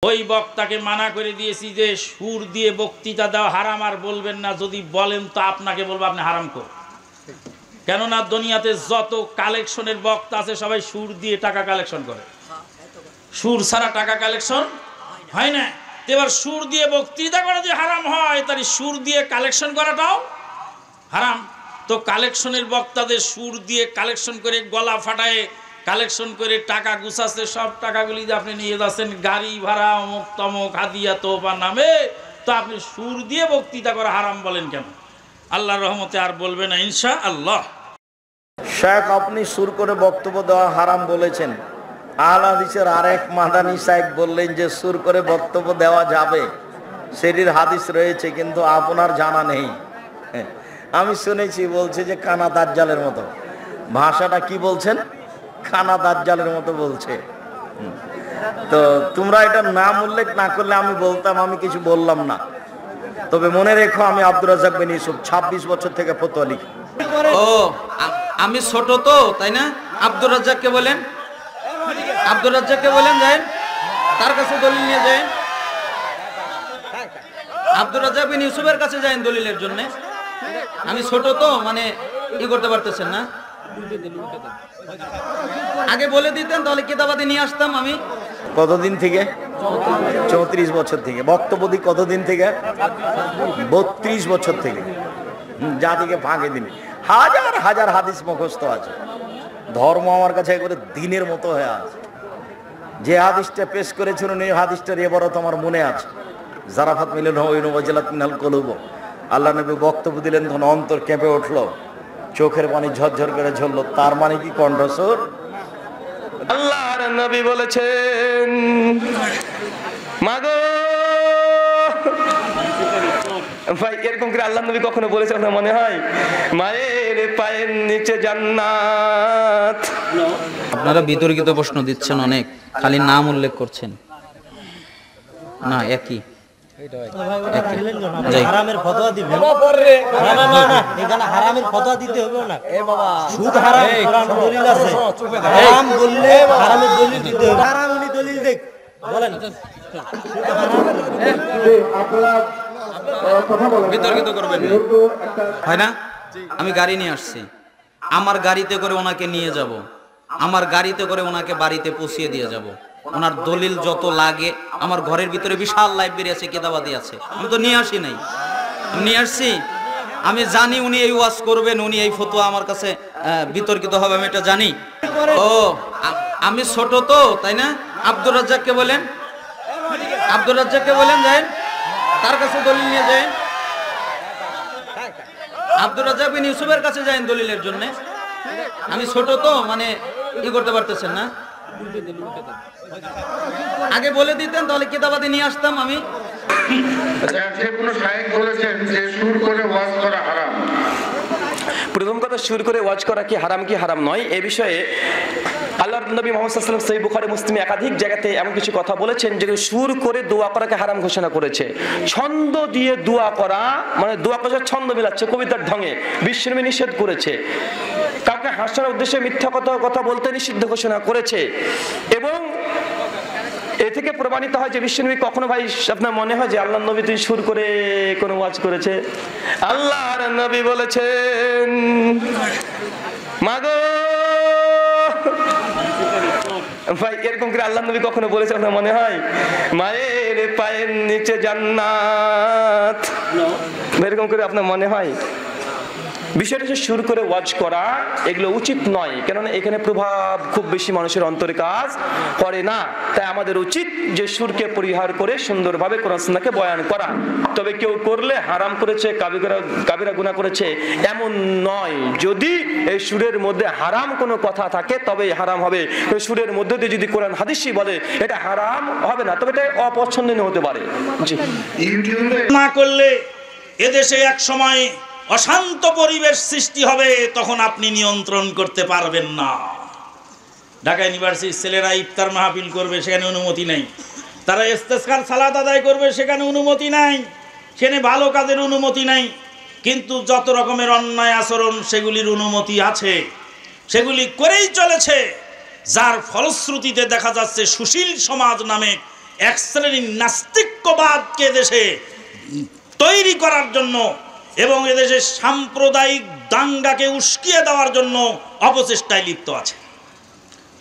ওই বক্তাকে মানা করে দিয়েছি যে সুর দিয়ে বক্তৃতা দেওয়া হারাম, আর বলবেন না, যদি বলেন তো আপনাকে বলবো আপনি হারাম কর। কেননা দুনিয়াতে যত কালেকশনের বক্তা আছে সবাই সুর দিয়ে টাকা কালেকশন করে, সুর ছাড়া টাকা কালেকশন হয় না। এবার সুর দিয়ে বক্তৃতা করা যে হারাম হয়, তার সুর দিয়ে কালেকশন করাটাও হারাম। তো কালেকশনের বক্তাদের সুর দিয়ে কালেকশন করে গলা ফাটায় কালেকশন করে টাকা গুছাচ্ছে, সব টাকাগুলি যে আপনি নিয়ে যাচ্ছেন গাড়ি ভাড়া অমুক তমুক হাদিয়া তোবা নামে, তো আপনি সুর দিয়ে বক্তৃতা করা হারাম বলেন কেন? আল্লাহর রহমতে আর বলবে না ইনশাআল্লাহ। শেখ, আপনি সুর করে বক্তব্য দেওয়া হারাম বলেছেন। আহলে হাদিসের আরেক মাদানী সাহেব বললেন যে সুর করে বক্তব্য দেওয়া যাবে, সেটির হাদিস রয়েছে, কিন্তু আপনার জানা নেই। আমি শুনেছি, বলছে যে কানা দাজ্জালের মতো। ভাষাটা কি বলছেন? কানা দাজ্জালের মতো বলছে। তো তোমরা এটা নাম উল্লেখ না করলে আমি বলতাম, আমি কিছু বললাম না। তবে মনে রেখো, আমি আব্দুর রাজ্জাক বিন ইউসুফ 26 বছর থেকে ফতোয়া লিখি। ও আমি ছোট তো, তাই না? আব্দুর রাজ্জাককে বলেন, আব্দুর রাজ্জাককে বলেন, যান তার কাছে দলিল নিয়ে যান। আব্দুর রাজ্জাক বিন ইউসুফের কাছে যান দলিলের জন্য। আমি ছোট তো, মানে ই করতে পারতেছেন না। আগে বলে দিতেন তাহলে কিতাবাদি নিয়ে আসতাম আমি। কতদিন থেকে? 34 বছর থেকে। বক্তব্য দিই কতদিন থেকে? 32 বছর থেকে। জাতিকে ফাঁকে দিন। হাজার হাজার হাদিস মুখস্থ আছে। ধর্ম আমার কাছে একবারে দিনের মতো হয়ে আছে। যে হাদিসটা পেশ করেছেন উনি হাদিসটার এবারও আমার মনে আছে। জারাফাত মিলন ওয়াজিলাত মিনাল কুলুব। আল্লাহ নবী বক্তব্য দিলেন, তখন অন্তর কেঁপে উঠলো, চোখের পানি ঝরঝর করে ঝরলো। তার মানে কি কণ্ঠস্বর? আল্লাহর নবী বলেছেন, মাগো ভাই, এরকম করে আল্লাহর নবী কখনো বলেছে আপনার মনে হয়? মায়ের পায়ের নিচে জান্নাত। আপনারা বিতর্কিত প্রশ্ন দিচ্ছেন অনেক, খালি নাম উল্লেখ করছেন না। একই হারামের ফতোয়া দিবেন না, এখানে হারামের ফতোয়া দিতে হবে না। সুদ হারাম, কোরআন দলিল আছে। হারাম বললে হারামের দলিল দিতে হবে। হারাম উনি দলিল দেখ বলেন। বিতর্কিত করবেন হয় না? আমি গাড়ি নিয়ে আসছি, আমার গাড়িতে করে ওনাকে নিয়ে যাব, আমার গাড়িতে করে ওনাকে বাড়িতে পৌঁছিয়ে দিয়ে যাব। ওনার দলিল যত লাগে, আমার ঘরের ভিতরে বিশাল লাইব্রেরি আছে, কিতাবাদি আছে। আমি তো নিয়ে আসি নাই, আমি নিয়ে আসছি। আমি জানি উনি এই ওয়াজ করবেন, উনি এই ফতোয়া আমার কাছে বিতর্কিত হবে, আমি এটা জানি। ও আমি ছোট তো, তাই না? আব্দুর রাজ্জাককে বলেন, আব্দুর রাজ্জাককে বলেন, যান তার কাছে দলিল নিয়ে যান। আব্দুর রাজ্জাক বিন ইউসুফের কাছে যান দলিলের জন্য। আমি ছোট তো, মানে ই করতে পারতেছেন না। আগে বলে দিতেন তাহলে কিতাবাদি নিয়ে আসতাম আমি। প্রথম কথা, সুর করে ওয়াজ করা কি হারাম নয়, এ বিষয়ে আল্লাহর নবী মুহাম্মদ সাল্লাল্লাহু আলাইহি ওয়াসাল্লাম সহিহ বুখারী মুসলিমে একাধিক জায়গাতে এমন কিছু কথা বলেছেন যেগুলো সুর করে দোয়া করাকে হারাম ঘোষণা করেছে। ছন্দ দিয়ে দোয়া করা, মানে দোয়া করার ছন্দ মিলাচ্ছে কবিতার ঢঙে, বিশ্বনবী নিষেধ করেছে। কাউকে হাসানোর উদ্দেশ্যে মিথ্যা কথা বলতে নিষিদ্ধ ঘোষণা করেছে। এবং এ থেকে প্রমাণিত হয় যে বিশ্বনবী কখনো, ভাই আপনার মনে হয় যে আল্লাহর নবী তুই সুর করে কোনো ওয়াজ করেছে? আল্লাহর নবী বলেছেন, মাগো ভাই, এরকম করে আল্লাহর নবী কখনো বলেছে আপনার মনে হয়? মায়ের পায়ের নিচে জান্নাত। এরকম করে আপনার মনে হয়? বিষয়টা হচ্ছে সুর করে ওয়াজ করা এগুলো উচিত নয়, কেননা এখানে প্রভাব খুব বেশি মানুষের অন্তরে কাজ করে না। তাই আমাদের উচিত যে সুরকে পরিহার করে সুন্দরভাবে কোরআন সুন্নাহকে বয়ান করা। তবে কেউ করলে হারাম করেছে, কাবিরা গুনাহ করেছে এমন নয়। যদি এই সুরের মধ্যে হারাম কোনো কথা থাকে তবে হারাম হবে। সুরের মধ্যে দিয়ে যদি কোরআন হাদিসই বলে এটা হারাম হবে না, তবে এটা অপছন্দনীয় হতে পারে। জি, না করলে এদেশে এক সময় অশান্ত পরিবেশ সৃষ্টি হবে, তখন আপনি নিয়ন্ত্রণ করতে পারবেন না। ঢাকা ইউনিভার্সিটির ছেলেরা ইফতার মাহফিল করবে, সেখানে অনুমতি নাই। তারা ইস্তেসকার সালাত আদায় করবে, সেখানে অনুমতি নাই। সেখানে ভালো কাজের অনুমতি নাই, কিন্তু যত রকমের অন্যায় আচরণ সেগুলির অনুমতি আছে, সেগুলি করেই চলেছে। যার ফলশ্রুতিতে দেখা যাচ্ছে সুশীল সমাজ নামে এক শ্রেণীর নাস্তিক্যবাদকে দেশে তৈরি করার জন্য এবং এদেশে সাম্প্রদায়িক দাঙ্গাকে উস্কিয়ে দেওয়ার জন্য অপচেষ্টায় লিপ্ত আছে।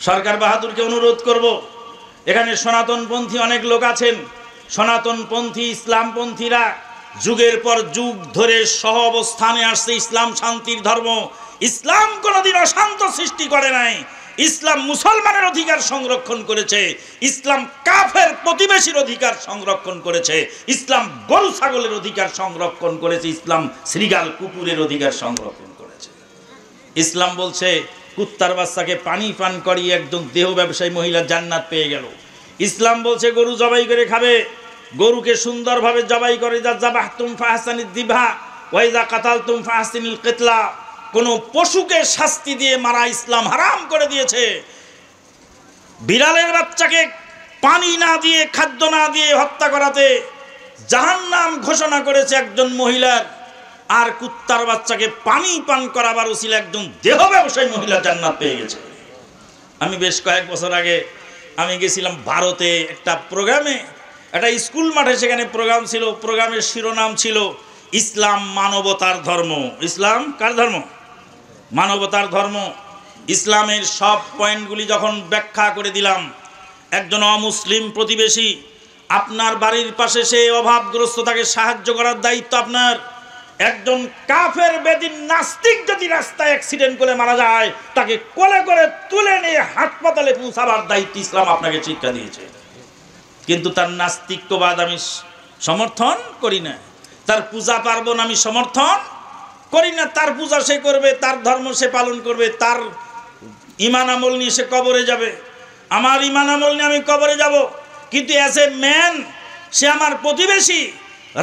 সরকার বাহাদুরকে অনুরোধ করব, এখানে সনাতনপন্থী অনেক লোক আছেন, সনাতনপন্থী ইসলামপন্থীরা যুগের পর যুগ ধরে সহ অবস্থানে আসছে। ইসলাম শান্তির ধর্ম, ইসলাম কোনোদিন অশান্ত সৃষ্টি করে নাই। ইসলাম মুসলমানের অধিকার সংরক্ষণ করেছে, ইসলাম কাফের প্রতিবেশীর অধিকার সংরক্ষণ করেছে, ইসলাম গরু ছাগলের অধিকার সংরক্ষণ করেছে, ইসলাম শ্রীগাল কুকুরের অধিকার সংরক্ষণ করেছে। ইসলাম বলছে কুত্তার বাচ্চাকে পানি পান করিয়ে একজন দেহ ব্যবসায়ী মহিলা জান্নাত পেয়ে গেল। ইসলাম বলছে গরু জবাই করে খাবে, গরুকে সুন্দরভাবে জবাই করে যা যাবাহতুম ফাহসানিদ দিবহা ওয়া ইযা কাতালতুম ফাহসিনিল কিতলা। কোন পশুকে শাস্তি দিয়ে মারা ইসলাম হারাম করে দিয়েছে। বিড়ালের বাচ্চাকে পানি না দিয়ে খাদ্য না দিয়ে হত্যা করাতে জাহান্নাম ঘোষণা করেছে একজন মহিলার, আর কুত্তার বাচ্চাকে পানি পান করাবার উসিলা একজন দেহ ব্যবসায়ী মহিলা জান্নাত পেয়ে গেছে। আমি বেশ কয়েক বছর আগে আমি গেছিলাম ভারতে একটা প্রোগ্রামে, একটা স্কুল মাঠে, সেখানে প্রোগ্রাম ছিল। প্রোগ্রামের শিরোনাম ছিল ইসলাম মানবতার ধর্ম। ইসলাম কার ধর্ম? মানবতার ধর্ম। ইসলামের সব পয়েন্টগুলি যখন ব্যাখ্যা করে দিলাম, একজন অমুসলিম প্রতিবেশী, আপনার বাড়ির পাশে সে অভাবগ্রস্ত, তাকে সাহায্য করার দায়িত্ব আপনার। একজন কাফের বেদিন নাস্তিক যদি রাস্তায় অ্যাক্সিডেন্ট করে মারা যায়, তাকে কোলে করে তুলে নিয়ে হাসপাতালে পৌঁছাবার দায়িত্ব ইসলাম আপনাকে শিক্ষা দিয়েছে। কিন্তু তার নাস্তিক্যবাদ আমি সমর্থন করি না, তার পূজা পার্বণ আমি সমর্থন করি না। তার পূজা সে করবে, তার ধর্ম সে পালন করবে, তার ইমান আমল নিয়ে সে কবরে যাবে। আমার ইমান আমল নিয়ে আমি কবরে যাব, কিন্তু অ্যাজ এ ম্যান সে আমার প্রতিবেশী,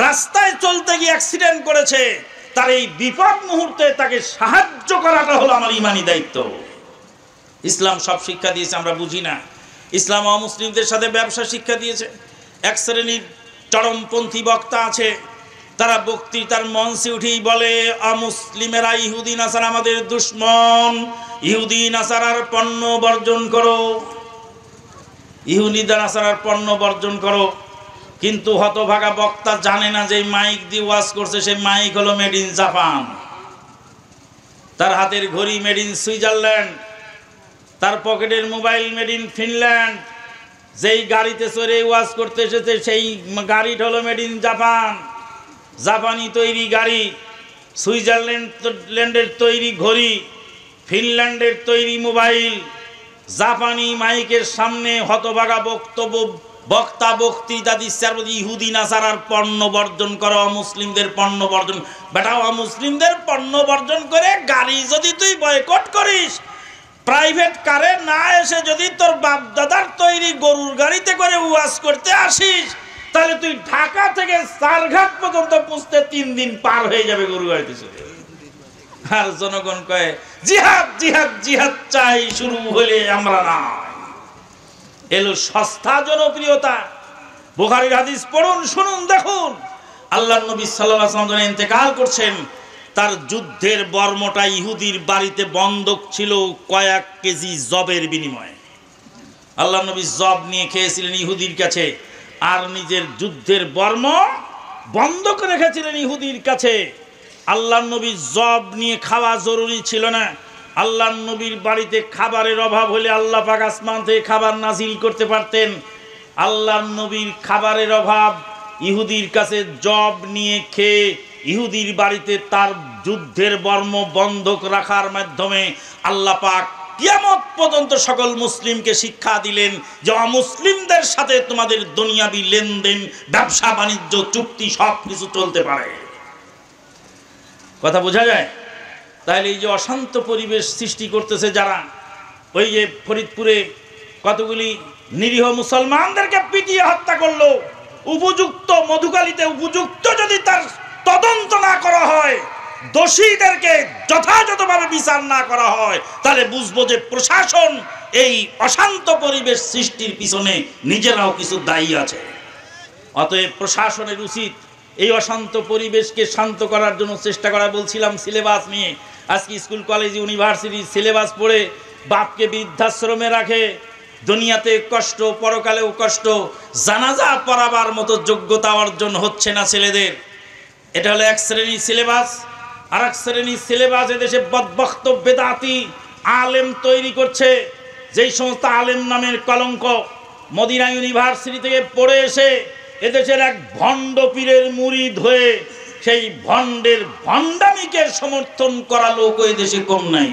রাস্তায় চলতে গিয়ে অ্যাক্সিডেন্ট করেছে, তার এই বিপদ মুহূর্তে তাকে সাহায্য করাটা হলো আমার ইমানি দায়িত্ব। ইসলাম সব শিক্ষা দিয়েছে, আমরা বুঝি না। ইসলাম অমুসলিমদের সাথে ব্যবসা শিক্ষা দিয়েছে। এক শ্রেণীর চরমপন্থী বক্তা আছে, তারা বক্তৃতার মঞ্চে উঠেই বলে অমুসলিমেরা ইহুদি নাসারা আমাদের দুশমন, ইহুদি নাসারার পণ্য বর্জন করো, ইহুদি নাসারার পণ্য বর্জন করো। কিন্তু হতভাগা বক্তা জানে না যে মাইক দিয়ে ওয়াজ করছে, সেই মাইক হলো মেড ইন জাপান, তার হাতের ঘড়ি মেড ইন সুইজারল্যান্ড, তার পকেটের মোবাইল মেড ইন ফিনল্যান্ড। যেই গাড়িতে চড়ে ওয়াজ করতে এসেছে সেই গাড়িটা হলো মেড ইন জাপান, জাপানি তৈরি গাড়ি, সুইজারল্যান্ডের তৈরি ঘড়ি, ফিনল্যান্ডের তৈরি মোবাইল, জাপানি মাইকের সামনে হতভাগা বক্তা বক্তৃতা দিচ্ছে আর ইহুদি নাসারার পণ্য বর্জন করো, মুসলিমদের পণ্য বর্জন। বেটা, মুসলিমদের পণ্য বর্জন করে গাড়ি যদি তুই বয়কট করিস, প্রাইভেট কারে না এসে যদি তোর বাপ দাদার তৈরি গরুর গাড়িতে করে ওয়াজ করতে আসিস, তাহলে তুই ঢাকা থেকে চারঘাট পর্যন্ত পৌঁছতে 3 দিন পার হয়ে যাবে গরু গাড়িতে চলে। আর জনগণ কয় জিহাদ জিহাদ জিহাদ চাই, শুরু হলে আমরা না। এলো সস্তা জনপ্রিয়তা। বুখারীর হাদিস পড়ুন, শুনুন, দেখুন। আল্লাহর নবী সাল্লাল্লাহু আলাইহি ওয়াসাল্লাম যখন ইন্তেকাল করছেন, তার যুদ্ধের বর্মটা ইহুদির বাড়িতে বন্ধক ছিল কয়েক কেজি জবের বিনিময়ে। আল্লাহর নবী জব নিয়ে খেয়েছিলেন ইহুদির কাছে, আর নিজের যুদ্ধের বর্ম বন্ধক রেখেছিলেন ইহুদির কাছে। আল্লাহর নবীর জব নিয়ে খাওয়া জরুরি ছিল না। আল্লাহর নবীর বাড়িতে খাবারের অভাব হলে আল্লাহ পাক আসমান থেকে খাবার নাজিল করতে পারতেন। আল্লাহর নবীর খাবারের অভাব, ইহুদির কাছে জব নিয়ে খেয়ে ইহুদির বাড়িতে তার যুদ্ধের বর্ম বন্ধক রাখার মাধ্যমে আল্লাহ পাক কিয়ামত পর্যন্ত সকল মুসলিমকে শিক্ষা দিলেন যে অমুসলিমদের সাথে তোমাদের দুনিয়াবি লেনদেন, ব্যবসা বাণিজ্য, চুক্তি সব কিছু চলতে পারে। কথা বোঝা যায়? তাহলে এই যে অশান্ত পরিবেশ সৃষ্টি করতেছে যারা, ওই যে ফরিদপুরে কতগুলি নিরীহ মুসলমানদেরকে পিটিয়ে হত্যা করলো, উপযুক্ত মধুকালীতে উপযুক্ত যদি তার তদন্ত না করা হয়, দোষীদেরকে যথাযথভাবে বিচার না করা হয়, তাহলে বুঝবো যে প্রশাসন এই অশান্ত পরিবেশ সৃষ্টির পিছনে নিজেরাও কিছু দায়ী আছে। অতএব প্রশাসনের উচিত এই অশান্ত পরিবেশকে শান্ত করার জন্য চেষ্টা করা। বলছিলাম সিলেবাস নিয়ে, আজকে স্কুল কলেজ ইউনিভার্সিটি সিলেবাস পড়ে বাপকে বৃদ্ধাশ্রমে রাখে, দুনিয়াতে কষ্ট, পরকালেও কষ্ট, জানাজা পড়াবার মতো যোগ্যতা অর্জন হচ্ছে না ছেলেদের। এটা হলো এক শ্রেণীর সিলেবাস। আর এক শ্রেণীর সিলেবাস এদেশে বদবক্ত বেদাতি আলেম তৈরি করছে, যেই সমস্ত আলেম নামের কলঙ্ক মদিনা ইউনিভার্সিটি থেকে পড়ে এসে এদেশের এক ভণ্ড পীরের মুরিদ হয়ে সেই ভণ্ডের ভণ্ডামিকে সমর্থন করা লোক ওই দেশে কম নাই।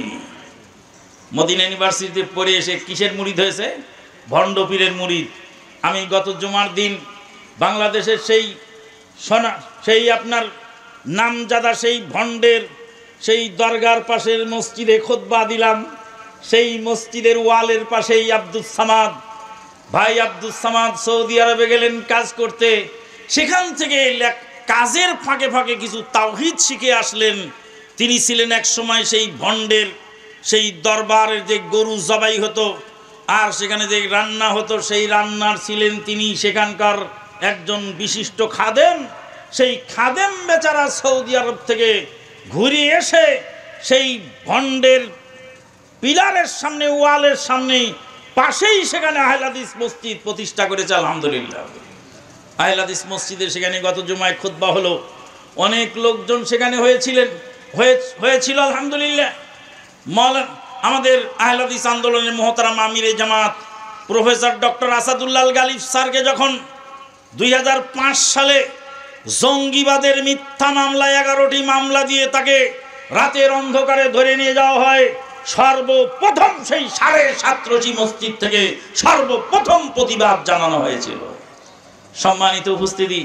মদিনা ইউনিভার্সিটিতে পড়ে এসে কিসের মুরিদ হয়েছে? ভণ্ড পীরের মুরিদ। আমি গত জুমার দিন বাংলাদেশের সেই আপনার নামজাদা সেই ভণ্ডের সেই দরগার পাশের মসজিদে খুতবা দিলাম। সেই মসজিদের ওয়ালের পাশেই ভাই আব্দুস সামাদ সৌদি আরবে গেলেন কাজ করতে। সেখান থেকে কাজের ফাঁকে ফাঁকে কিছু তাওহীদ শিখে আসলেন। তিনি ছিলেন এক সময় সেই ভণ্ডের সেই দরবারের যে গরু জবাই হতো আর সেখানে যে রান্না হতো, সেই রান্নার ছিলেন তিনি সেখানকার একজন বিশিষ্ট খাদেম। সেই খাদেম বেচারা সৌদি আরব থেকে ঘুরে এসে সেই ভণ্ডের পিলারের সামনে, ওয়ালের সামনে পাশেই সেখানে আহলে হাদিস মসজিদ প্রতিষ্ঠা করেছে। আলহামদুলিল্লাহ, আহলে হাদিস মসজিদে সেখানে গত জুমায় খুতবা হলো। অনেক লোকজন সেখানে হয়েছিল আলহামদুলিল্লাহ। আমাদের আহলে হাদিস আন্দোলনের মুহতারাম আমিরে জামাত প্রফেসর ডক্টর আসাদুল্লাহ গালিব স্যারকে যখন 2005 সালে জঙ্গিবাদের মিথ্যা মামলায় 11টি মামলা দিয়ে তাকে রাতের অন্ধকারে ধরে নিয়ে যাওয়া হয়, সর্বপ্রথম সেই 7.5 মসজিদ থেকে সর্বপ্রথম প্রতিবাদ জানানো হয়েছিল। সম্মানিত উপস্থিতি,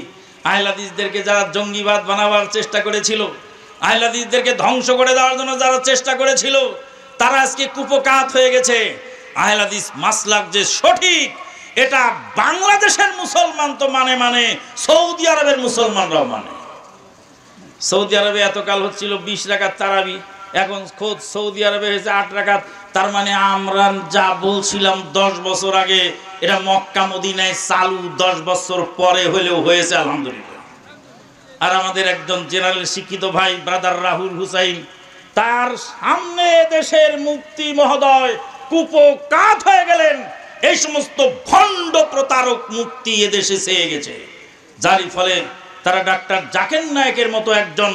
আহলে হাদিসদেরকে যারা জঙ্গিবাদ বানাবার চেষ্টা করেছিল, আহলে হাদিসদেরকে ধ্বংস করে দেওয়ার জন্য যারা চেষ্টা করেছিল, তারা আজকে কুপকাত হয়ে গেছে। আহলে হাদিস মাসলাক যে সঠিক, এটা বাংলাদেশের মুসলমান তো মানে সৌদি আরবের মুসলমানরাও মানে। সৌদি আরবে এতকাল হচ্ছিল 20 রাকাত তারাবি, এখন খোদ সৌদি আরবে হয়েছে 8 রাকাত। তার মানে আমরা যা বলছিলাম 10 বছর আগে, এটা মক্কা মদিনায় চালু 10 বছর পরে হলেও হয়েছে আলহামদুলিল্লাহ। আর আমাদের একজন জেনারেল শিক্ষিত ভাই ব্রাদার রাহুল হুসাইন, তার সামনে দেশের মুফতি মহোদয় কুপকাত হয়ে গেলেন। এই সমস্ত ভণ্ড প্রতারক মুফতি এদেশে চেয়ে গেছে, যার ফলে তারা ডাক্তার জাকির নায়েকের মতো একজন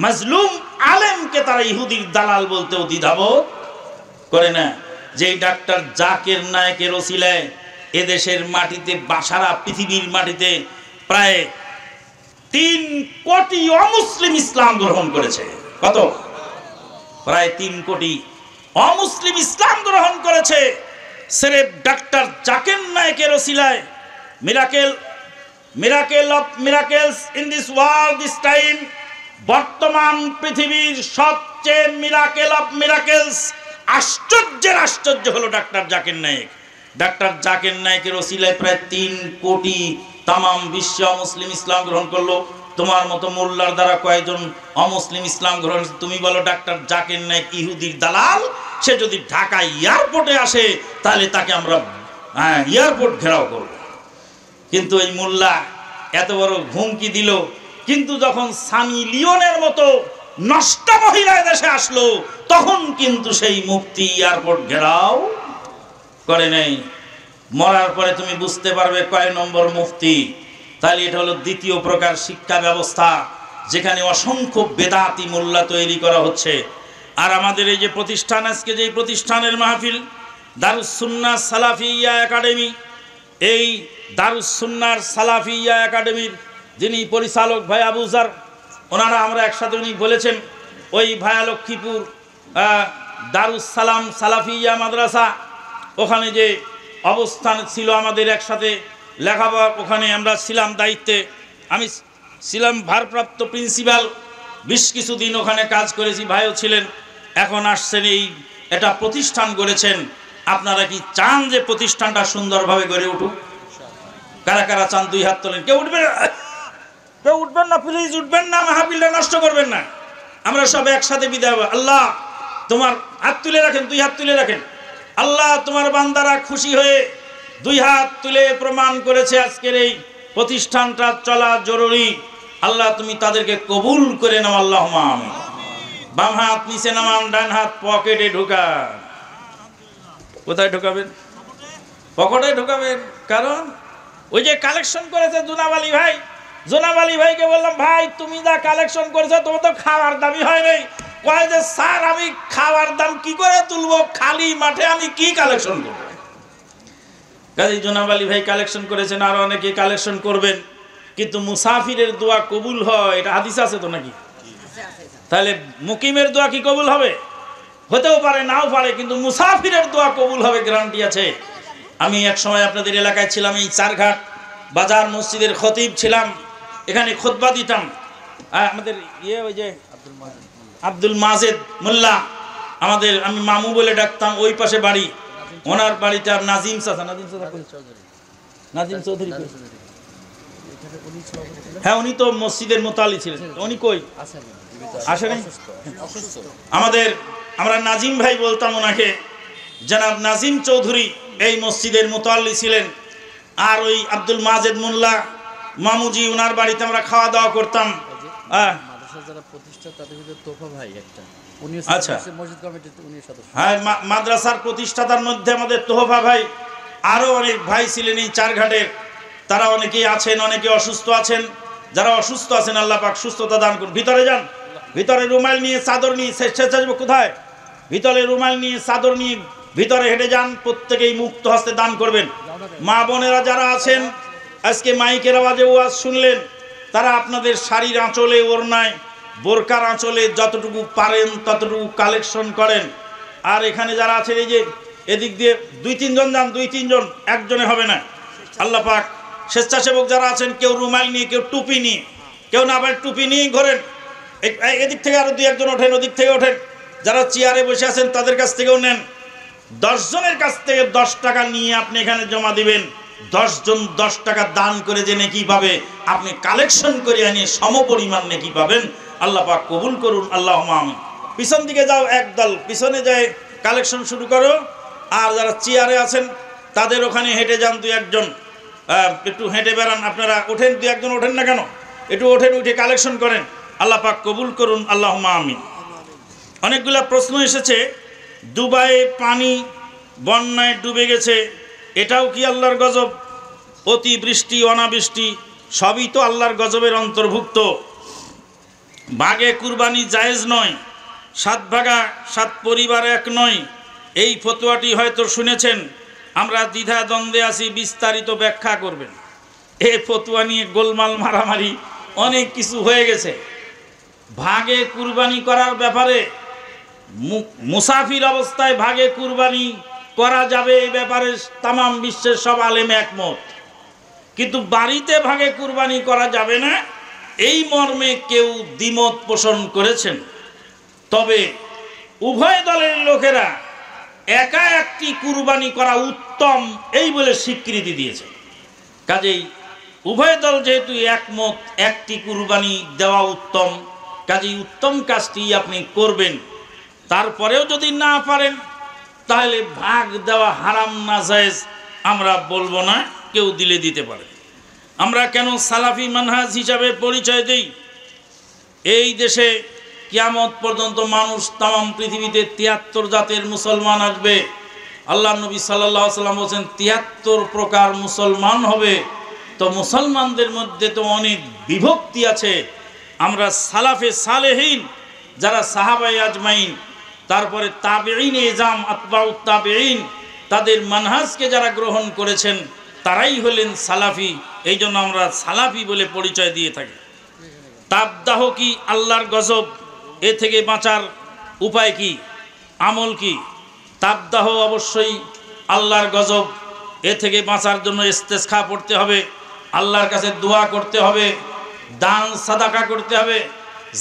মাজলুম আলেমকে তারা ইহুদির দালাল বলতেও দ্বিধাবোধ করে না। যেই ডাক্তার জাকির নায়েকের ওসিলায় এদেশের মাটিতে, সারা পৃথিবীর মাটিতে প্রায় 3 কোটি অমুসলিম ইসলাম গ্রহণ করেছে। কত? প্রায় 3 কোটি অমুসলিম ইসলাম গ্রহণ করেছে সেরেফ ডাক্তার জাকির নায়েকের ওসিলায়। Miracle of miracles in this world this time, বর্তমান পৃথিবীর সবচেয়ে মিরাকেল অফ মিরাকেলস, আশ্চর্যের আশ্চর্য হলো ডাক্তার জাকির নায়েক। ডাক্তার জাকির নায়েকের ওসিলায় প্রায় 3 কোটি তামাম বিশ্ব অমুসলিম ইসলাম গ্রহণ করলো। তোমার মতো মোল্লার দ্বারা কয়েকজন অমুসলিম ইসলাম গ্রহণ? তুমি বলো ডাক্তার জাকির নায়েক ইহুদির দালাল। সে যদি ঢাকা এয়ারপোর্টে আসে তাহলে তাকে আমরা এয়ারপোর্ট ঘেরাও করব। কিন্তু এই মোল্লা এত বড় হুমকি দিল, কিন্তু যখন সানি লিওনের মতো নষ্টা মহিলা দেশে আসলো, তখন কিন্তু সেই মুফতি এয়ারপোর্ট ঘেরাও করে নাই। মরার পরে তুমি বুঝতে পারবে কয় নম্বর মুফতি। তাহলে এটা হলো দ্বিতীয় প্রকার শিক্ষা ব্যবস্থা, যেখানে অসংখ্য বেদাতি মোল্লা তৈরি করা হচ্ছে। আর আমাদের এই যে প্রতিষ্ঠান, আজকে যে প্রতিষ্ঠানের মাহফিল দারুস সুন্নাহ সালাফিয়া একাডেমি, এই দারুস সুন্নাহ সালাফিয়া একাডেমির যিনি পরিচালক ভাই আবু জার, ওনারা আমরা একসাথে, উনি বলেছেন ওই ভায়া লক্ষ্মীপুর দারুস সালাম সালাফিয়া মাদ্রাসা, ওখানে যে অবস্থান ছিল আমাদের একসাথে লেখাপড়া, ওখানে আমরা ছিলাম দায়িত্বে। আমি ছিলাম ভারপ্রাপ্ত প্রিন্সিপাল, বেশ কিছুদিন ওখানে কাজ করেছি, ভাইও ছিলেন। এখন আসছেন, এটা প্রতিষ্ঠান গড়েছেন। আপনারা কি চান যে প্রতিষ্ঠানটা সুন্দরভাবে গড়ে উঠুক? কারা কারা চান? 2 হাত তোলেন। কেউ উঠবেন? কেউ উঠবেন না, প্লিজ উঠবেন না, মাহফিলটা নষ্ট করবেন না। আমরা সব একসাথে বিদায়। আল্লাহ তোমার হাত তুলে রাখেন, 2 হাত তুলে রাখেন। আল্লাহ তোমার বান্দারা খুশি হয়ে 2 হাত তুলে প্রমাণ করেছে আজকের এই প্রতিষ্ঠানটা চলা জরুরি। আল্লাহ তুমি তাদেরকে কবুল করে নাও, আল্লাহুম্মা আমিন। বাম হাত নিচে নামান, ডান হাত পকেটে ঢোকান। কোথায় ঢোকাবেন? পকেটে ঢোকাবেন। কারণ ওই যে কালেকশন করেছে জোনাব আলী ভাই, জোনাব আলী ভাইকে বললাম ভাই তুমি যা কালেকশন করেছো তোমার তো খাওয়ার দামই হয় নাই। কয় যে স্যার আমি খাওয়ার দাম কি করে তুলবো, খালি মাঠে আমি কি কালেকশন করবো। কাজী জোনাব আলী ভাই কালেকশন করেছেন, আর অনেকে কালেকশন করবেন। কিন্তু মুসাফিরের দোয়া কবুল হয়, এটা হাদিস আছে তো নাকি? তাহলে মুকিমের দোয়া কি কবুল হবে? হতেও পারে, নাও পারে, কিন্তু মুসাফিরের দোয়া কবুল হবে, গ্যারান্টি আছে। আমি এক সময় আপনাদের এলাকায় ছিলাম, এই চারঘাট বাজার মসজিদের খতিব ছিলাম, এখানে খুতবা দিতাম। আমাদের ওই যে আব্দুল মাজেদ মোল্লা, আমাদের আমি মামু বলে ডাকতাম, ওই পাশে বাড়ি, ওনার বাড়িতে নাজিম চাচা, নাজিম চৌধুরী, হ্যাঁ উনি তো মসজিদের মোতালি ছিলেন। উনি কই আসেন? আমরা নাজিম ভাই বলতাম ওনাকে, জনাব নাজিম চৌধুরী এই মসজিদের মোতাল্লি ছিলেন। আর ওই আব্দুল মাজেদ মোল্লা মামুজি, ওনার বাড়িতে আমরা খাওয়া দাওয়া করতাম। আচ্ছা, হ্যাঁ মাদ্রাসার প্রতিষ্ঠাতার মধ্যে আমাদের তোহফা ভাই, আরো অনেক ভাই ছিলেন এই চারঘাটের। তারা অনেকেই আছেন, অনেকে অসুস্থ আছেন। যারা অসুস্থ আছেন আল্লাহ পাক সুস্থতা দান করুন। ভিতরে যান, ভিতরে রুমাল নিয়ে চাদর নিয়ে, কোথায় ভিতরে রুমাল নিয়ে চাদর নিয়ে ভিতরে হেঁটে যান, প্রত্যেকেই মুক্ত হস্তে দান করবেন। মা বোনেরা যারা আছেন আজকে মাইকের আওয়াজে ওয়াজ শুনলেন, তারা আপনাদের শাড়ির আঁচলে, ওড়নায়, বোরকার আঁচলে যতটুকু পারেন ততটুকু কালেকশন করেন। আর এখানে যারা আছেন এই যে এদিক দিয়ে 2-3 জন যান, 2-3 জন, একজনে হবে না। আল্লাহ পাক স্বেচ্ছাসেবক যারা আছেন, কেউ রুমাল নিয়ে, কেউ টুপি নিয়ে, কেউ না আবার টুপি নিয়েই ঘোরেন। এদিক থেকে আরো 2-1 জন ওঠেন, ওদিক থেকে ওঠেন। যারা চেয়ারে বসে আছেন তাদের কাছ থেকেও নেন। 10 জনের কাছ থেকে 10 টাকা নিয়ে আপনি এখানে জমা দিবেন। 10 জন 10 টাকা দান করে যে নেকি পাবে, আপনি কালেকশন করে আনিয়ে সমপরিমাণ নেকি পাবেন। আল্লাহ পাক কবুল করুন, আল্লাহুম্মা আমিন। পিছন দিকে যাও, একদল পিছনে যায় কালেকশন শুরু করো। আর যারা চেয়ারে আছেন তাদের ওখানে হেঁটে যান, 2-1 জন একটু হেঁটে বেড়ান। আপনারা ওঠেন, 2-1 জন ওঠেন না কেন, একটু ওঠেন, উঠে কালেকশন করেন। আল্লাহ পাক কবুল করুন, আল্লাহুম্মা আমিন। অনেকগুলা প্রশ্ন এসেছে। দুবাইয়ে পানি বন্যায় ডুবে গেছে, এটাও কি আল্লাহর গজব? অতিবৃষ্টি, অনাবৃষ্টি সবই তো আল্লাহর গজবের অন্তর্ভুক্ত। ভাগে কুরবানি জায়েজ নয়, 7 ভাগা 7 পরিবার এক নয়, এই ফতোয়াটি হয়তো শুনেছেন। আমরা দ্বিধা দ্বন্দ্বে আছি, বিস্তারিত ব্যাখ্যা করবেন। এই ফতোয়া নিয়ে গোলমাল, মারামারি, অনেক কিছু হয়ে গেছে। ভাগে কুরবানি করার ব্যাপারে, মুসাফির অবস্থায় ভাগে কুরবানি করা যাবে, এই ব্যাপারে তামাম বিশ্বের সব আলেম একমত। কিন্তু বাড়িতে ভাগে কুরবানি করা যাবে না, এই মর্মে কেউ দ্বিমত পোষণ করেছেন। তবে উভয় দলের লোকেরা একা একটি কুরবানি করা উত্তম এই বলে স্বীকৃতি দিয়েছে। কাজেই উভয় দল যেহেতু একমত একটি কুরবানি দেওয়া উত্তম, কাজেই উত্তম কাজটি আপনি করবেন। তারপরেও যদি না পারেন তাহলে ভাগ দেওয়া হারাম না জায়েজ আমরা বলবো না, কেউ দিলে দিতে পারে। আমরা কেন সালাফি মানহাজ হিসাবে পরিচয় দেই? এই দেশে কিয়ামত পর্যন্ত মানুষ, তাম পৃথিবীতে 73 জাতের মুসলমান আসবে। আল্লাহ নবী সাল্লাল্লাহু আলাইহি ওয়াসাল্লাম বলেন 73 প্রকার মুসলমান হবে। তো মুসলমানদের মধ্যে তো অনেক বিভক্তি আছে। আমরা সালাফে সালেহিন যারা সাহাবায়ে আজমাইন, তারপরে তাবেঈন ইজাম, আতবাউত তাবেঈন, তাদের মানহাজকে যারা গ্রহণ করেছেন তারাই হলেন সালাফি। এই জন্য আমরা সালাফি বলে পরিচয় দিয়ে থাকি। তাবদাহ কি আল্লাহর গজব? এ থেকে বাঁচার উপায় কি, আমল কি? তাবদাহ অবশ্যই আল্লাহর গজব। এ থেকে বাঁচার জন্য ইস্তেসখা পড়তে হবে, আল্লাহর কাছে দোয়া করতে হবে, দান সাদাকা করতে হবে,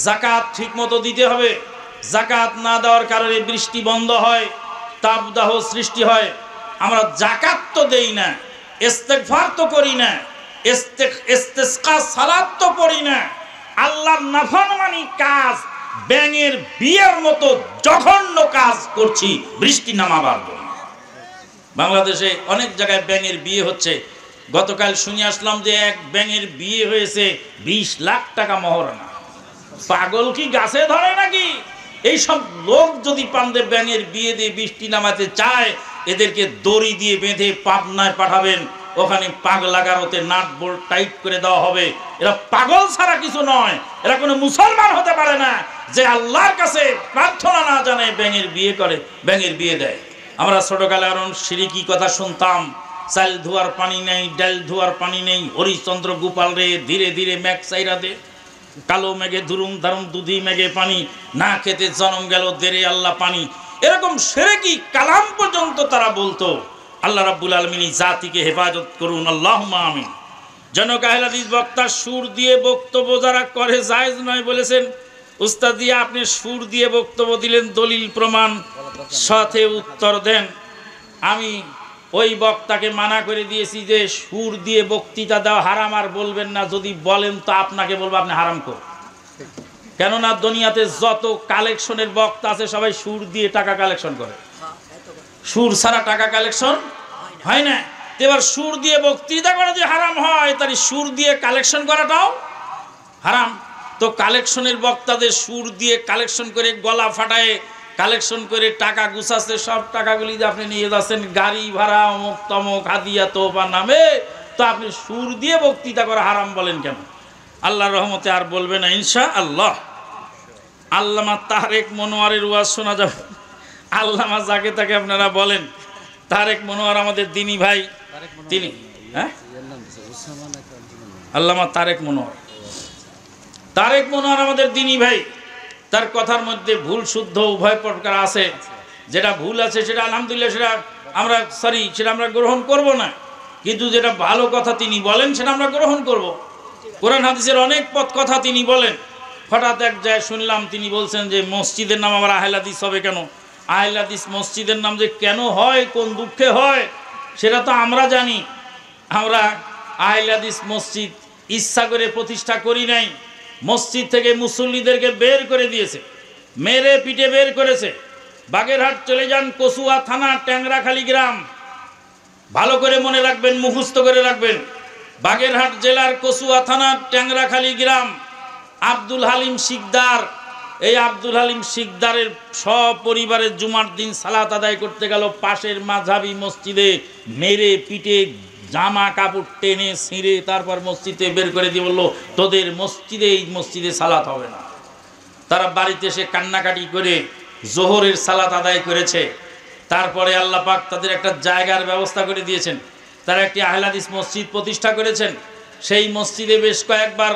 যাকাত ঠিকমতো দিতে হবে। যাকাত না দেওয়ার কারণে বৃষ্টি বন্ধ হয়, তাবদাহ সৃষ্টি হয়। আমরা যাকাত তো দেই না, ইস্তেগফার তো করি না, ইস্তেসকা সালাত তো পড়ি না। আল্লাহর নাফরমানি কাজ, ব্যাঙের বিয়ের মতো জঘন্য কাজ করছি বৃষ্টি নামাবার জন্য। বাংলাদেশে অনেক জায়গায় ব্যাঙের বিয়ে হচ্ছে। গতকাল শুনে আসলাম যে এক ব্যাঙের বিয়ে হয়েছে 20 লাখ টাকা মহরানা। পাগল কি গাছে ধরে নাকি? এইসব লোক যদি পান্দে ব্যাঙের বিয়ে দিয়ে বৃষ্টি নামাতে চায়, এদেরকে দড়ি দিয়ে বেঁধে পাবনায় পাঠাবেন, ওখানে পাগলা গারোতে নাট বোল্ট টাইট করে দেওয়া হবে। এরা পাগল ছাড়া কিছু নয়, এরা কোনো মুসলমান হতে পারে না যে আল্লাহর কাছে প্রার্থনা না জানে ব্যাঙের বিয়ে করে, ব্যাঙের বিয়ে দেয়। আমরা ছোটকালে আরো শিরিকি কথা শুনতাম, চাল ধোয়ার পানি নেই, ডাল ধোয়ার পানি নেই, হরিশ্চন্দ্র গোপাল রে ধীরে ধীরে মেঘ চাইরা দে, কালো মেঘে ধুরুম ধারুম দুধি মেঘে পানি, না খেতে জনম গেল দেরে আল্লাহ পানি। এরকম শিরকি কালাম পর্যন্ত তারা বলতো। আল্লাহ রাব্বুল আলামিন জাতিকে হেফাজত করুন, আল্লাহুম্মা আমিন। জনক আহলে হাদিস বক্তা সুর দিয়ে বক্তব্য যারা করে জায়েজ নয় বলেছেন। উস্তাদ দিয়া আপনি সুর দিয়ে বক্তব্য দিলেন, দলিল প্রমাণ সাথে উত্তর দেন। আমি ওই বক্তাকে মানা করে দিয়েছি যে সুর দিয়ে বক্তৃতা দেওয়া হারাম, আর বলবেন না, যদি বলেন তো আপনাকে বলবো আপনি হারাম কর। কেননা দুনিয়াতে যত কালেকশনের বক্তা আছে সবাই সুর দিয়ে টাকা কালেকশন করে, সুর ছাড়া টাকা কালেকশন হয় না। এবার সুর দিয়ে বক্তৃতা করা যে হারাম হয়, তার সুর দিয়ে কালেকশন করাটাও হারাম। তো কালেকশনের বক্তাদের সুর দিয়ে কালেকশন করে গলা ফাটায় কালেকশন করে টাকা গুছাচ্ছে, সব টাকাগুলি যে আপনি নিয়ে যাচ্ছেন গাড়ি ভাড়া অমুক তমুক হাদিয়া তোফা নামে, তো আপনি সুর দিয়ে বক্তৃতা করা হারাম বলেন কেন? আল্লাহর রহমতে আর বলবে না ইনশাআল্লাহ। আল্লামা তারেক মনোয়ারের ওয়াজ শোনা যাবে। আল্লামা যাকে তাকে আপনারা বলেন, তারেক মনোয়ার আমাদের দিনী ভাই, তিনি আল্লামা তারেক মনোয়ার, তারেক মনোয়ার আমাদের দিনী ভাই। তার কথার মধ্যে ভুল শুদ্ধ উভয় প্রকার আছে। যেটা ভুল আছে সেটা আলহামদুলিল্লাহ সেটা আমরা গ্রহণ করব না, কিন্তু যেটা ভালো কথা তিনি বলেন সেটা আমরা গ্রহণ করব। কোরআন হাদিসের অনেক পথ কথা তিনি বলেন। হঠাৎ এক জায়গায় শুনলাম তিনি বলছেন যে মসজিদের নাম আবার আহলে হাদিস হবে কেন? আহলে হাদিস মসজিদের নাম যে কেন হয়, কোন দুঃখে হয়, সেটা তো আমরা জানি। আমরা আহলে হাদিস মসজিদ ইচ্ছা করে প্রতিষ্ঠা করি নাই। মসজিদ থেকে মুসল্লিদেরকে বের করে দিয়েছে, মেরে পিটে বের করেছে। বাগেরহাট চলে যান, কচুয়া থানা, ট্যাংরাখালী গ্রাম, ভালো করে মনে রাখবেন, মুখস্থ করে রাখবেন। বাগেরহাট জেলার কচুয়া থানার ট্যাংরাখালী গ্রাম, আব্দুল হালিম শিকদার। এই আব্দুল হালিম শিকদারের সপরিবারের জুমার দিন সালাত আদায় করতে গেল পাশের মাঝহাবি মসজিদে, মেরে পিটে জামা কাপড় টেনে ছিঁড়ে তারপর মসজিদে বের করে দিয়ে বললো, তোদের মসজিদে এই মসজিদে সালাত হবে না। তারা বাড়িতে এসে কান্নাকাটি করে জোহরের সালাত আদায় করেছে। তারপরে আল্লাহ পাক তাদের একটা জায়গার ব্যবস্থা করে দিয়েছেন। তারা একটি আহলে হাদিস মসজিদ প্রতিষ্ঠা করেছেন। সেই মসজিদে বেশ কয়েকবার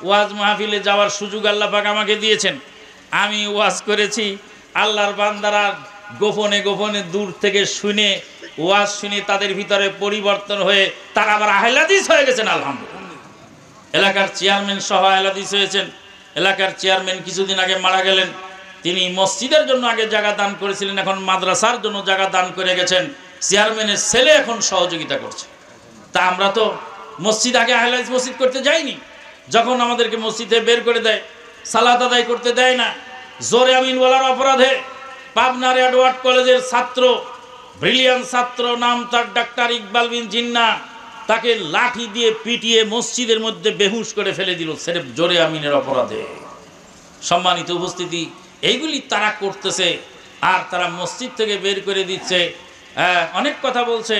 ওয়াজ মাহফিলে যাওয়ার সুযোগ আল্লাহ পাক আমাকে দিয়েছেন। আমি ওয়াজ করেছি। আল্লাহর বান্দারা গোপনে গোপনে দূর থেকে শুনে, ওয়াজ শুনে তাদের ভিতরে পরিবর্তন হয়ে তারা আবার আহলে হাদিস হয়ে গেছেন আলহামদুলিল্লাহ। এলাকার চেয়ারম্যান সহ আহলে হাদিস হয়েছেন। এলাকার চেয়ারম্যান কিছুদিন আগে মারা গেলেন। তিনি মসজিদের জন্য আগে জায়গা দান করেছিলেন, এখন মাদ্রাসার জন্য জায়গা দান করে গেছেন। চেয়ারম্যানের ছেলে এখন সহযোগিতা করছে। তা আমরা তো মসজিদ আগে আহলে হাদিস মসজিদ করতে যাইনি। যখন আমাদেরকে মসজিদে বের করে দেয়, সালাত আদায় করতে দেয় না, জোরে আমিন বলার অপরাধে পাবনার এডওয়ার্ড কলেজের ছাত্র, ব্রিলিয়ান্ট ছাত্র, নাম তার ডাক্তার ইকবাল বিন জিন্না, তাকে লাঠি দিয়ে পিটিয়ে মসজিদের মধ্যে বেহুশ করে ফেলে দিল সেরে জোরে আমিনের অপরাধে। সম্মানিত উপস্থিতি, এইগুলি তারা করতেছে আর তারা মসজিদ থেকে বের করে দিচ্ছে। অনেক কথা বলছে।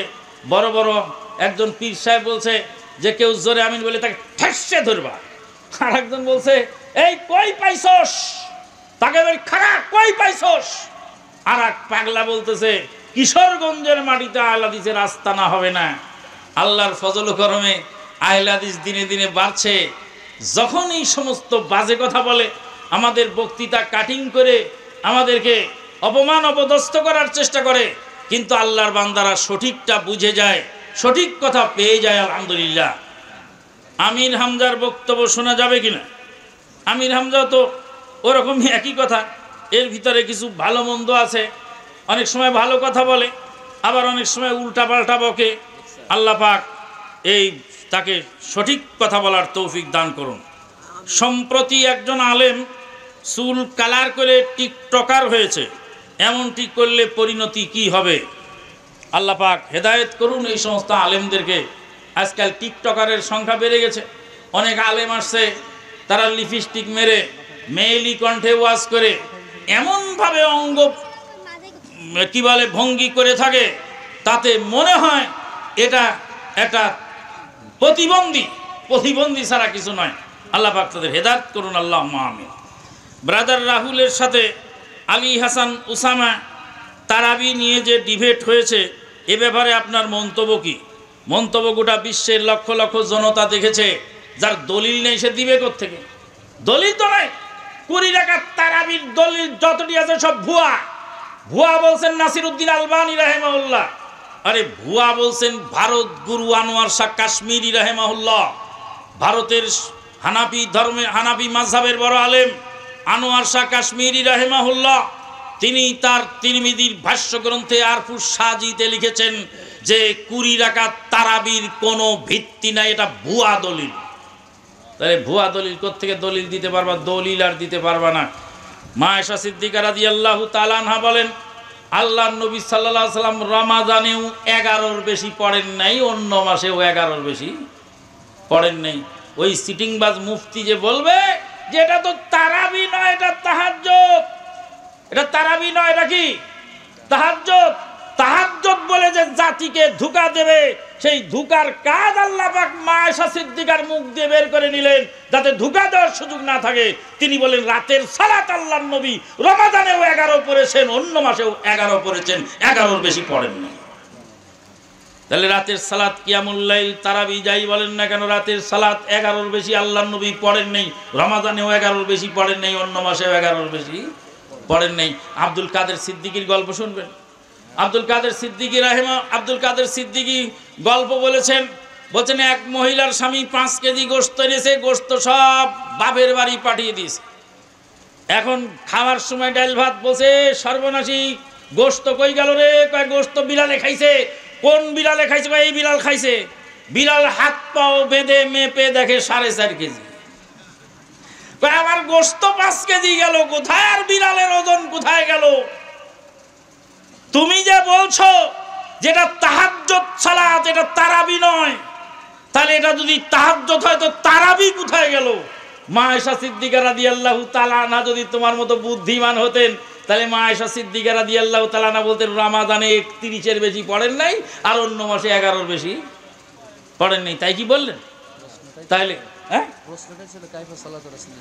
বড় বড় একজন পীর সাহেব বলছে যে কেউ জোরে আমিন বলে তাকে ঠেসে ধরবা। আর একজন বলছে এই কই পাইছস, তাকে খাড়া কই পাইছস। আর এক পাগলা বলতেছে কিশোরগঞ্জের মাটিতে আহলে হাদিসের আস্তানা হবে না। আল্লাহর ফজল ও করমে আহলে হাদিস দিনে দিনে বাড়ছে। যখন এই সমস্ত বাজে কথা বলে, আমাদের বক্তৃতা কাটিং করে আমাদেরকে অপমান অপদস্থ করার চেষ্টা করে, কিন্তু আল্লাহর বান্দারা সঠিকটা বুঝে যায়, সঠিক কথা পেয়ে যায় আলহামদুলিল্লাহ। আমির হামজার বক্তব্য শোনা যাবে কিনা? আমির হামজা তো ওরকমই একই কথা, এর ভিতরে কিছু ভালো মন্দ আছে। অনেক সময় ভালো কথা বলে, আবার অনেক সময় উল্টা পাল্টা বকে। আল্লাহ পাক তাকে সঠিক কথা বলার তৌফিক দান করুন। সম্প্রতি একজন আলেম চুল কালার করে টিকটকার হয়েছে। এমনটি করলে পরিণতি কি হবে? আল্লাহ পাক হেদায়েত করুন এই সমস্ত আলেমদেরকে। আজকাল টিকটকারের সংখ্যা বেড়ে গেছে। অনেক আলেম আসছে, তারা লিপস্টিক মেরে মেয়েলি কণ্ঠে ওয়াজ করে এমনভাবে অঙ্গ কি বলে ভঙ্গি করে থাকে তাতে মনে হয় এটা একটা প্রতিবন্ধী ছাড়া কিছু নয়। আল্লাহ পাক তাদের হেদায়েত করুন, আল্লাহুম্মা আমিন। ব্রাদার রাহুলের সাথে আলী হাসান উসামা তারাবি নিয়ে যে ডিবেট হয়েছে, এ ব্যাপারে আপনার মন্তব্য কি? মন্তব্য গোটা বিশ্বের লক্ষ লক্ষ জনতা দেখেছে। যার দলিল নেই সে দিবে কোত্থেকে? দলিল তো নাই। 20 রাকাত তারাবির দলিল যতটি আছে সব ভুয়া বলছেন নাসিরউদ্দিন আলবানী রাহিমাহুল্লাহ। আরে ভুয়া বলছেন ভারত গুরু আনোয়ার শাহ কাশ্মীরি রাহিমাহুল্লাহ। ভারতের হানাফি মাযহাবের বড় আলেম আনোয়ার শাহ কাশ্মীরি রাহিমাহুল্লাহ, তিনি তার তিরমিজির ভাষ্য গ্রন্থে আরফুস সাজিতে লিখেছেন যে 20 রাকাত তারাবির কোনো ভিত্তি নাই, এটা ভুয়া দলিল। তাহলে ভুয়া দলিল কোত্থেকে দলিল দিতে পারবা? দলিল আর দিতে পারবা না। মা আয়েশা সিদ্দিকা রাদিয়াল্লাহু তাআলা আনহা বলেন, আল্লাহর নবী সাল্লাল্লাহু আলাইহি সাল্লাম রমাদানেও 11-র বেশি পড়েন নাই, অন্য মাসেও 11-র বেশি পড়েন নাই। ওই সিটিংবাজ মুফতি যে বলবে যে এটা তো তারাবি নয়, এটা তাহাজ্জুদ, এটা তারাবি নয়, এটা কি তাহাজ্জুদ। তাহাজ্জুদ বলে যে জাতিকে ধোঁকা দেবে, সেই ধোঁকার কাজ আল্লাহ পাক মা আয়েশা সিদ্দিকার মুখ দিয়ে বের করে নিলেন, যাতে ধোঁকা দেওয়ার সুযোগ না থাকে। তিনি বলেন রাতের সালাত আল্লাহর নবী রমাদানেও 11 পড়েছেন, অন্য মাসেও 11 পড়েছেন, 11-র বেশি পড়েন না। তাহলে রাতের সালাত কিয়ামুল লাইল তারাবি যাই বলেন না কেন, রাতের সালাত 11-র বেশি আল্লাহর নবী পড়েন নেই, রমাদানেও 11-র বেশি পড়েন নেই, অন্য মাসেও 11-র বেশি পড়েন নেই। আব্দুল কাদের সিদ্দিকীর গল্প শুনবেন। আব্দুল কাদের সিদ্দিকী গল্প বলছেন এক মহিলার স্বামী 5 কেজি গোশত এনেছে, গোশত সব বাপের বাড়ি পাঠিয়ে দিয়েছে। এখন খাওয়ার সময় ডাল ভাত বসে, সর্বনাশী গোশত কই গেল রে? কয় গোশত বিড়ালে খাইছে। কোন বিড়ালে খাইছে? এই বিড়াল খাইছে। বিড়াল হাত পাও বেঁধে মেপে দেখে 4.5 কেজি। কয় আমার গোশত 5 কেজি গেল কোথায়, আর বিড়ালের ওজন কোথায় গেল? তুমি যে বলছো যেটা তাহাজ্জুদ সালাত, এটা তারাবি নয়, তাহলে এটা যদি তাহাজ্জুদ হয় তো তারাবি কোথায় গেল? মা আয়েশা সিদ্দিকা রাদিয়াল্লাহু তাআলা আনহা যদি তোমার মতো বুদ্ধিমান হতেন, তাহলে মা আয়েশা সিদ্দিকা রাদিয়াল্লাহু তাআলা আনহা বলতেন রমাদানে 31-এর বেশি পড়েন নাই, আর অন্য মাসে 11-র বেশি পড়েন নাই। তাই কি বললেন? তাহলে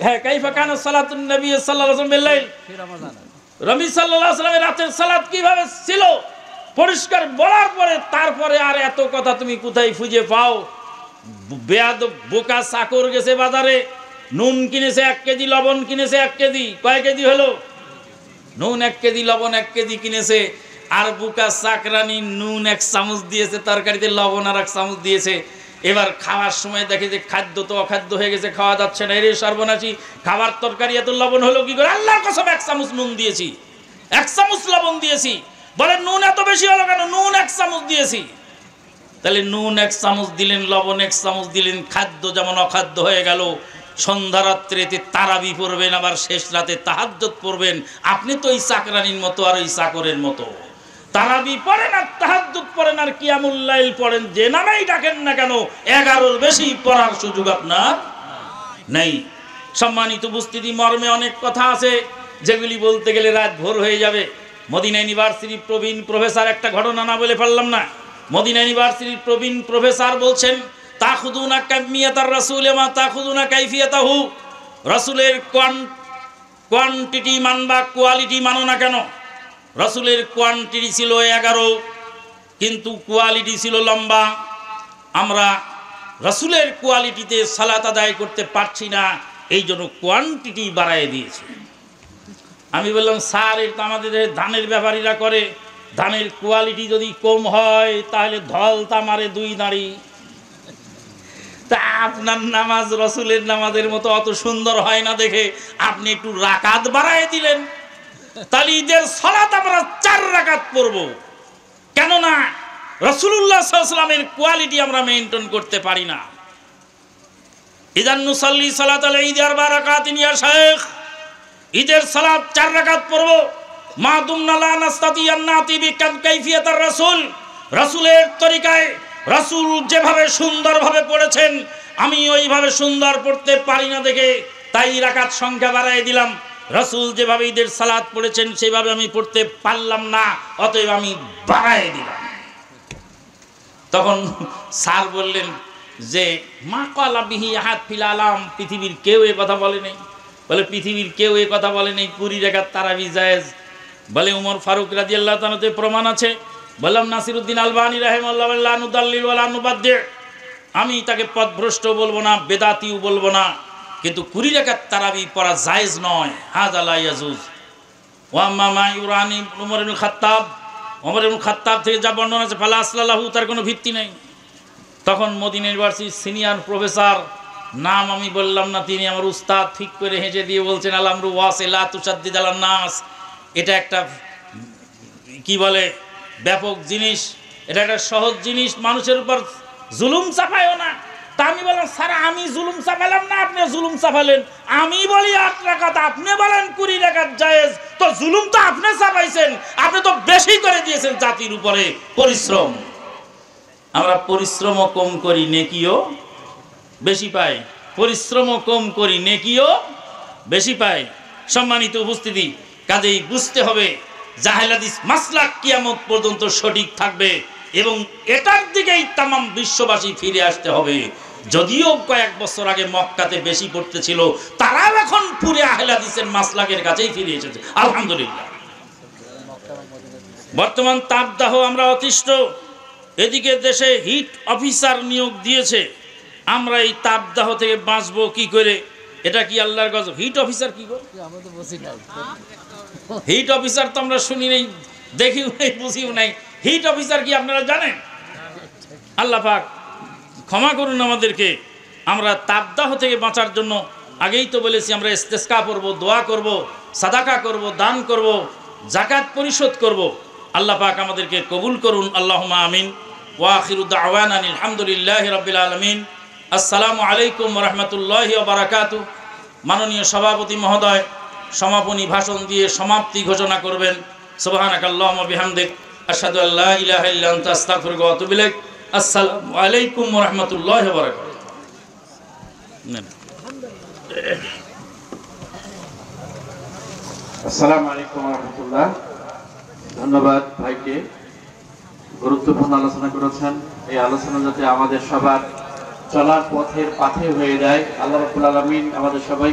হ্যাঁ, কাইফা কানা সালাতুন নবী সাল্লাল্লাহু আলাইহি ওয়াসাল্লাম বিল লাইল, নবী সাল্লাল্লাহু আলাইহি ওয়াসাল্লামের রাতের সালাত কিভাবে ছিল পরিষ্কার বলার পরে তারপরে আর এত কথা তুমি কোথায় খুঁজে পাও? বেয়াদব বোকা চাকর গেছে বাজারে, নুন কিনেছে 1 কেজি, লবণ কিনেছে 1 কেজি। কয় কেজি হলো? নুন 1 কেজি, লবণ 1 কেজি কিনেছে। আর বোকা চাকরানি নুন 1 চামচ দিয়েছে তরকারিতে, লবণ আর 1 চামচ দিয়েছে। এবার খাওয়ার সময় দেখে যে খাদ্য তো অখাদ্য হয়ে গেছে, খাওয়া যাচ্ছে না। এর সর্বনাশী, খাবার তরকারি এত লবণ হলো কি করে? আল্লাহর কসম 1 চামচ নুন দিয়েছি, 1 চামচ লবণ দিয়েছি। বলে নুন এত বেশি হলো কেন? নুন 1 চামচ দিয়েছি। তাহলে নুন 1 চামচ দিলেন, লবণ 1 চামচ দিলেন, খাদ্য যেমন অখাদ্য হয়ে গেল। সন্ধ্যা রাত্রিতে তারাবি পড়বেন, আবার শেষ রাতে তাহাজ্জুদ পড়বেন। আপনি তো ওই চাকরানির মতো আর ওই চাকরের মতো। তারাবি পড়েন আর তাহাজ্জুদ পড়েন আর কিয়ামুল লাইল পড়েন, যে নামেই ডাকেন না কেন 11-র বেশি পড়ার সুযোগ আপনার নেই। সম্মানিত উপস্থিতি, মর্মে অনেক কথা আছে যেগুলি বলতে গেলে রাত ভোর হয়ে যাবে। মদিনা ইউনিভার্সিটির প্রবীণ প্রফেসর একটা ঘটনা না বলে পারলাম না। মদিনা ইউনিভার্সিটির প্রবীণ প্রফেসর বলছেন, তাখুদুনা কামিয়াতার রাসূল মা তাখুদুনা কাইফিয়াতাহু, রাসূলের কোয়ান্টিটি মানবা, কোয়ালিটি মানো না কেন? রাসূলের কোয়ান্টিটি ছিল 11, কিন্তু কোয়ালিটি ছিল লম্বা। আমরা রাসূলের কোয়ালিটিতে সালাত আদায় করতে পারছি না, এই জন্য কোয়ান্টিটি বাড়ায় দিয়েছি। আমি বললাম, স্যার এটা আমাদের ধানের ব্যাপারীরা করে, ধানের কোয়ালিটি যদি কম হয় তাহলে ধল তামারে 2 দাঁড়ি। তা আপনার নামাজ রাসূলের নামাজের মতো অত সুন্দর হয় না দেখে আপনি একটু রাকাত বাড়ায় দিলেন। তাহলে ঈদের সালাত আমরা 4 রাকাত পড়ব, কেননা রাসূলুল্লাহ সাল্লাল্লাহু আলাইহি ওয়াসাল্লামের কোয়ালিটি আমরা মেইনটেইন করতে পারি না। ইদান নুসাল্লি সালাতাল ঈদ 4 রাকাতিন ইয়া শাইখ, ঈদের সালাত 4 রাকাত পড়ব। মা দুমনা লা নাস্তাতি আন্নাতি বিকাইফিয়াতার রাসূল, রাসূলের তরিকায় রাসূল যেভাবে সুন্দরভাবে পড়েছেন আমি ওইভাবে সুন্দর পড়তে পারি না দেখে তাই রাকাত সংখ্যা বাড়ায় দিলাম। রাসূল যেভাবে ঈদের সালাত পড়েছেন সেভাবে আমি পড়তে পারলাম না, অতএব আমি বাড়ায় দিলাম। তখন স্যার বললেন যে মা কালা বিহি আহাদ ফিল আলাম, পৃথিবীর কেউ এ কথা বলে নেই। বলে পৃথিবীর কেউ এ কথা বলে নেই 20 রাকাত তারাবি জায়েজ। বলে উমর ফারুক রাদিয়াল্লাহু তাআলা তে প্রমাণ আছে। বললাম নাসিরউদ্দিন আলবানী রাহিমাহুল্লাহ লা নুদাল্লিল ওয়া লা নুবাদ্দি, আমি তাকে পথভ্রষ্ট বলবো না, বেদাতিও বলবো না, কিন্তু 20 রাকাত তারাবি পড়া জায়েজ নয়, হাযা লা ইয়াজুজ। ওয়া আম্মা মা ইউরানি উমর ইবনে খাত্তাব, ওমর ইবনে খাত্তাব থেকে যা বর্ণনা আছে ফালা আসলাহু, তার কোনো ভিত্তি নেই। তখন মদিনা ইউনিভার্সিটির সিনিয়র প্রফেসর, নাম আমি বললাম না, তিনি আমার উস্তাদ, ঠিক করে হেসে দিয়ে বলছেন আল আমরু ওয়াসিলা তুসাদ্দিদ আলান নাস, এটা একটা কি বলে ব্যাপক জিনিস, এটা একটা সহজ জিনিস, মানুষের উপর জুলুম চাপায়ও না। তা আমি বললাম স্যার আমি জুলুম চাপালাম না, আপনি জুলুম চাপালেন। আমি বলি 8 রাকাত, আপনি বলেন 20 রাকাত জায়েজ, তো জুলুম তো আপনি চাপাইছেন, আপনি তো বেশি করে দিয়েছেন জাতির উপরে পরিশ্রম। আমরা পরিশ্রমও কম করি, নেকিও বেশি পাই। পরিশ্রমও কম করি, নেকিও বেশি পাই। সম্মানিত উপস্থিতি, কাজেই বুঝতে হবে জাহেল হাদিস মাসলাক কিয়ামত পর্যন্ত সঠিক থাকবে এবং এটার দিকেই তামাম বিশ্ববাসী ফিরে আসতে হবে। যদিও কয়েক বছর আগে মক্কাতে বেশি পড়তেছিল, তারাও এখন পুরে আহলে হাদিসের মাসলাকের কাছেই ফিরে এসেছে, আলহামদুলিল্লাহ। বর্তমান তাপদাহ আমরা অতিষ্ঠ, এদিকে দেশে হিট অফিসার নিয়োগ দিয়েছে। আমরা এই তাপদাহ থেকে বাঁচবো কি করে? এটা কি আল্লাহর গজব? হিট অফিসার কি গো? হিট অফিসার তো আমরা শুনি নাই, দেখিও নাই, বুঝিও নাই। হিট অফিসার কি আপনারা জানেন? আল্লাহ পাক ক্ষমা করুন আমাদেরকে। আমরা তাপদাহ থেকে বাঁচার জন্য আগেই তো বলেছি আমরা ইস্তেসকা করব, দোয়া করব, সাদাকা করব, দান করব, যাকাত পরিশোধ করব। আল্লাহ পাক আমাদেরকে কবুল করুন, আল্লাহুম্মা আমিন। ওয়া আখিরু দাওয়ানা আলহামদুলিল্লাহি রাব্বিল আলামিন। আসসালামু আলাইকুম ওয়া রাহমাতুল্লাহি ওয়া বারাকাতুহু। মাননীয় সভাপতি মহোদয় সমাপনী ভাষণ দিয়ে সমাপ্তি ঘোষণা করবেন। সুবহানাকাল্লাহুম্মা বিহামদিক আশহাদু আল্লা ইলাহা ইল্লা আনতা আস্তাগফিরুকা ওয়া আতুবু ইলাইক। আসসালামু আলাইকুম ওয়া রাহমাতুল্লাহি ওয়া বারাকাতুহু। আসসালামু আলাইকুম ওয়া রাহমাতুল্লাহ। ধন্যবাদ ভাইকে, গুরুত্বপূর্ণ আলোচনা করেছেন। এই আলোচনা যাতে আমাদের সবার চলার পথের পাথে হয়ে যায়, আল্লাহ রাব্বুল আলামিন আমাদের সবাই